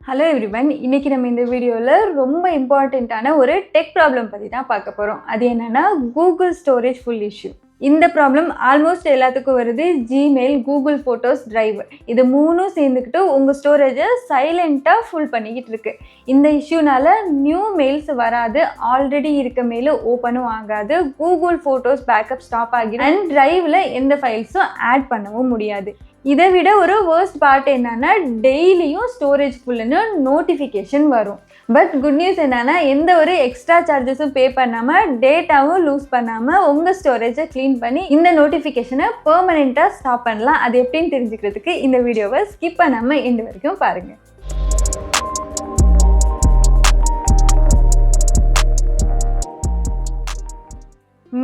Hello everyone, இன்னைக்கு நம்ம இந்த வீடியோவில் ரொம்ப இம்பார்ட்டண்ட்டான ஒரு டெக் ப்ராப்ளம் பற்றி தான் பார்க்க போகிறோம். அது என்னென்னா கூகுள் ஸ்டோரேஜ் ஃபுல் இஷ்யூ. இந்த ப்ராப்ளம் ஆல்மோஸ்ட் எல்லாத்துக்கும் வருது. ஜிமெயில், கூகுள் ஃபோட்டோஸ், டிரைவ் இது மூணும் சேர்ந்துக்கிட்டு உங்கள் ஸ்டோரேஜை சைலண்ட்டாக ஃபுல் பண்ணிக்கிட்டு இருக்கு. இந்த இஷ்யூனால நியூ மெயில்ஸ் வராது, ஆல்ரெடி இருக்க மெயில் ஓப்பனும் ஆகாது, கூகுள் ஃபோட்டோஸ் பேக்கப் ஸ்டாப் ஆகிடும் அண்ட் டிரைவில் எந்த ஃபைல்ஸும் ஆட் பண்ணவும் முடியாது. இதை விட ஒரு வேர்ஸ்ட் பார்ட் என்னன்னா, டெய்லியும் ஸ்டோரேஜ் ஃபுல்லுன்னு நோட்டிஃபிகேஷன் வரும். பட் குட் நியூஸ் என்னன்னா, எந்த ஒரு எக்ஸ்ட்ரா சார்ஜஸும் பே பண்ணாமல், டேட்டாவும் லூஸ் பண்ணாமல் உங்கள் ஸ்டோரேஜை க்ளீன் பண்ணி இந்த நோட்டிஃபிகேஷனை பெர்மனெண்ட்டாக ஸ்டாப் பண்ணலாம். அது எப்படின்னு தெரிஞ்சுக்கிறதுக்கு இந்த வீடியோவை ஸ்கிப் பண்ணாமல் எண்டு வரைக்கும் பாருங்கள்.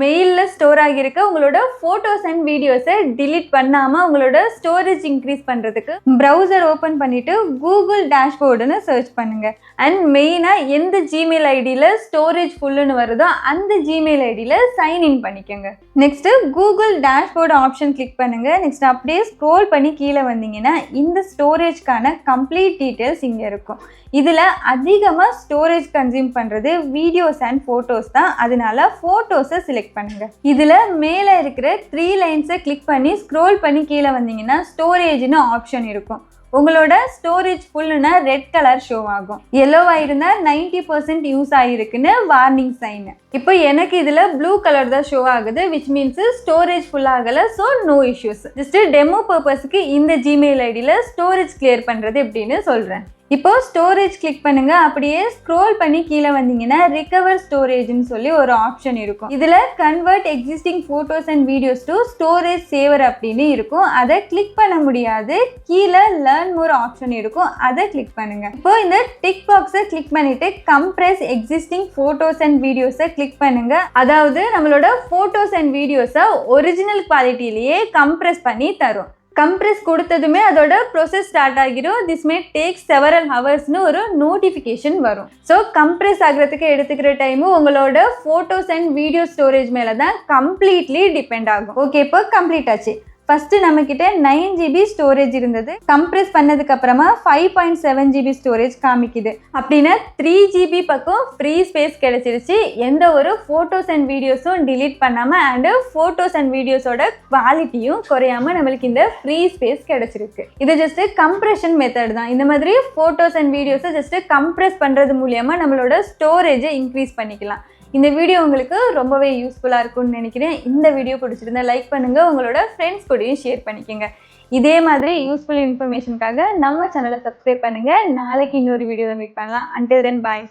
மெயிலில் ஸ்டோர் ஆகியிருக்க உங்களோட ஃபோட்டோஸ் அண்ட் வீடியோஸை டிலீட் பண்ணாமல் உங்களோட ஸ்டோரேஜ் இன்க்ரீஸ் பண்ணுறதுக்கு ப்ரௌசர் ஓப்பன் பண்ணிவிட்டு கூகுள் டேஷ்போர்டுன்னு சர்ச் பண்ணுங்கள். அண்ட் மெயினாக எந்த ஜிமெயில் ஐடியில் ஸ்டோரேஜ் ஃபுல்லுன்னு வருதோ அந்த ஜிமெயில் ஐடியில் சைன்இன் பண்ணிக்கோங்க. Next Google dashboard option click பண்ணுங்கள். நெக்ஸ்ட் அப்படியே ஸ்க்ரோல் பண்ணி கீழே வந்தீங்கன்னா இந்த ஸ்டோரேஜ்க்கான கம்ப்ளீட் டீட்டெயில்ஸ் இங்கே இருக்கும். இதில் அதிகமாக ஸ்டோரேஜ் கன்சியூம் பண்ணுறது வீடியோஸ் அண்ட் ஃபோட்டோஸ் தான். அதனால ஃபோட்டோஸை செலக்ட் பண்ணுங்க. இதில் மேலே இருக்கிற 3 லைன்ஸை கிளிக் பண்ணி ஸ்க்ரோல் பண்ணி கீழே வந்தீங்கன்னா ஸ்டோரேஜ்னு ஆப்ஷன் இருக்கும். உங்களோட ஸ்டோரேஜ் ஃபுல்லுனா ரெட் கலர் ஷோ ஆகும். எல்லோவாக இருந்தால் 90% யூஸ் ஆகிருக்குன்னு வார்னிங் சைன். இப்போ எனக்கு இதில் ப்ளூ கலர் தான் ஷோ ஆகுது, விச் மீன்ஸ் ஸ்டோரேஜ் ஃபுல் ஆகலை, so no issues. Just demo பர்பஸ்க்கு இந்த ஜிமெயில் ஐடியில் ஸ்டோரேஜ் கிளியர் பண்ணுறது எப்படின்னு சொல்கிறேன். இப்போ ஸ்டோரேஜ் கிளிக் பண்ணுங்க. அப்படியே ஸ்க்ரோல் பண்ணி கீழே வந்தீங்கன்னா ரிகவர் ஸ்டோரேஜ்னு சொல்லி ஒரு ஆப்ஷன் இருக்கும். இதில் convert existing photos and videos to storage saver அப்படின்னு இருக்கும். அதை கிளிக் பண்ண முடியாது. கீழே லேர்ன் மோர் ஆப்ஷன் இருக்கும், அதை கிளிக் பண்ணுங்க. இப்போ இந்த டிக் பாக்ஸை கிளிக் பண்ணிட்டு கம்ப்ரெஸ் எக்ஸிஸ்டிங் ஃபோட்டோஸ் அண்ட் வீடியோஸை கிளிக் பண்ணுங்க. அதாவது நம்மளோட ஃபோட்டோஸ் அண்ட் வீடியோஸை ஒரிஜினல் குவாலிட்டியிலேயே கம்ப்ரெஸ் பண்ணி தரும். கம்ப்ரெஸ் கொடுத்ததுமே அதோட ப்ரோசஸ் ஸ்டார்ட் ஆகிடும். திஸ் மே டேக் செவரல் ஹவர்ஸ்னு ஒரு நோட்டிஃபிகேஷன் வரும். ஸோ கம்ப்ரெஸ் ஆகிறதுக்கு எடுத்துக்கிற டைமும் உங்களோட ஃபோட்டோஸ் அண்ட் வீடியோ ஸ்டோரேஜ் மேலே தான் கம்ப்ளீட்லி டிபெண்ட் ஆகும். ஓகே, இப்போ கம்ப்ளீட் ஆச்சு. ஃபஸ்ட்டு நம்மக்கிட்ட 9 GB ஸ்டோரேஜ் இருந்தது. கம்ப்ரெஸ் பண்ணதுக்கு அப்புறமா 5.7 GB ஸ்டோரேஜ் காமிக்குது. அப்படின்னா 3 GB பக்கம் ஃப்ரீ ஸ்பேஸ் கிடைச்சிருச்சு. எந்த ஒரு ஃபோட்டோஸ் அண்ட் வீடியோஸும் டிலீட் பண்ணாமல் அண்டு ஃபோட்டோஸ் அண்ட் வீடியோஸோட குவாலிட்டியும் குறையாமல் நம்மளுக்கு இந்த ஃப்ரீ ஸ்பேஸ் கிடைச்சிருக்கு. இது ஜஸ்ட்டு கம்ப்ரெஷன் மெத்தட் தான். இந்த மாதிரி ஃபோட்டோஸ் அண்ட் வீடியோஸை ஜஸ்ட்டு கம்ப்ரெஸ் பண்ணுறது மூலியமாக நம்மளோட ஸ்டோரேஜை இன்க்ரீஸ் பண்ணிக்கலாம். இந்த வீடியோ உங்களுக்கு ரொம்பவே யூஸ்ஃபுல்லாக இருக்கும்னு நினைக்கிறேன். இந்த வீடியோ பிடிச்சிருந்தா லைக் பண்ணுங்கள், உங்களோட ஃப்ரெண்ட்ஸ் கூடயும் ஷேர் பண்ணிக்கோங்க. இதே மாதிரி யூஸ்ஃபுல் இன்ஃபர்மேஷனுக்காக நம்ம சேனலை சப்ஸ்கிரைப் பண்ணுங்கள். நாளைக்கு இன்னொரு வீடியோவை மீட் பண்ணலாம். அன்டில் தென் பாய்.